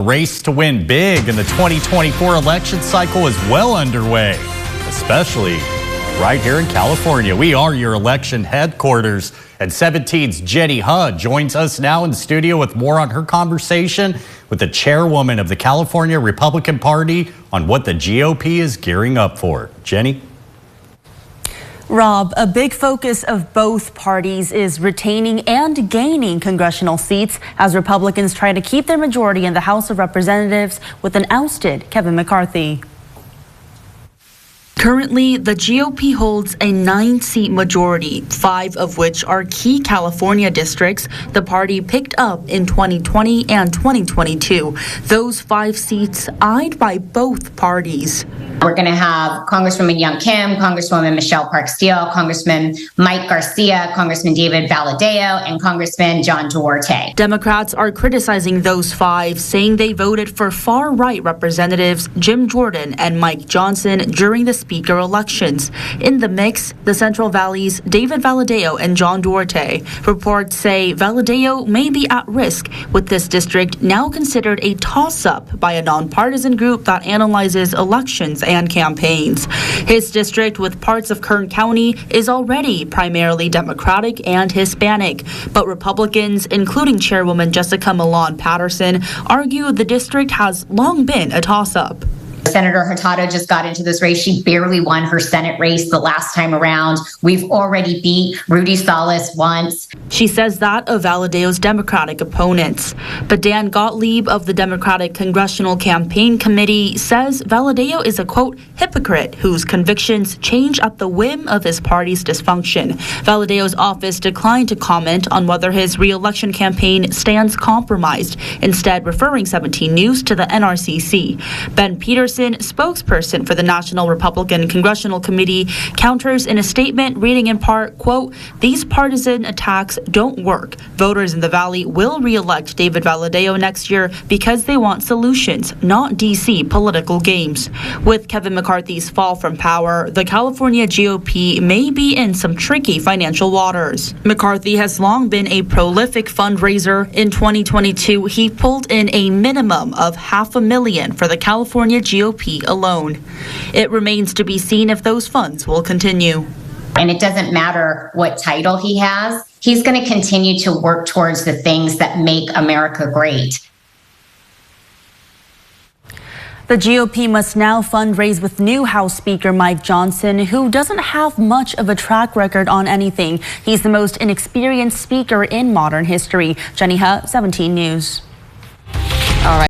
Race to win big in the 2024 election cycle is well underway, especially right here in California. We are your election headquarters, and 17's Jenny Hudd joins us now in the studio with more on her conversation with the chairwoman of the California Republican Party on what the GOP is gearing up for. Jenny? Rob, a big focus of both parties is retaining and gaining congressional seats as Republicans try to keep their majority in the House of Representatives with an ousted Kevin McCarthy. Currently, the GOP holds a 9-seat majority, 5 of which are key California districts the party picked up in 2020 and 2022. Those 5 seats eyed by both parties. We're going to have Congresswoman Young Kim, Congresswoman Michelle Park Steele, Congressman Mike Garcia, Congressman David Valadao, and Congressman John Duarte. Democrats are criticizing those 5, saying they voted for far-right representatives Jim Jordan and Mike Johnson during the speaker elections. In the mix, the Central Valley's David Valadao and John Duarte. Reports say Valadao may be at risk, with this district now considered a toss-up by a nonpartisan group that analyzes elections and campaigns. His district, with parts of Kern County, is already primarily Democratic and Hispanic, but Republicans, including Chairwoman Jessica Millan Patterson, argue the district has long been a toss-up. Senator Hurtado just got into this race. She barely won her Senate race the last time around. We've already beat Rudy Salas once. She says that of Valadao's Democratic opponents. But Dan Gottlieb of the Democratic Congressional Campaign Committee says Valadao is a, quote, hypocrite whose convictions change at the whim of his party's dysfunction. Valadao's office declined to comment on whether his re-election campaign stands compromised, instead referring 17 News to the NRCC. Ben Peterson, spokesperson for the National Republican Congressional Committee, counters in a statement reading in part, quote, these partisan attacks don't work. Voters in the Valley will re-elect David Valadao next year because they want solutions, not D.C. political games. With Kevin McCarthy's fall from power, the California GOP may be in some tricky financial waters. McCarthy has long been a prolific fundraiser. In 2022, he pulled in a minimum of $500,000 for the California GOP alone. It remains to be seen if those funds will continue. And it doesn't matter what title he has. He's going to continue to work towards the things that make America great. The GOP must now fundraise with new House Speaker Mike Johnson, who doesn't have much of a track record on anything. He's the most inexperienced speaker in modern history. Jenny Hudd, 17 News. All right.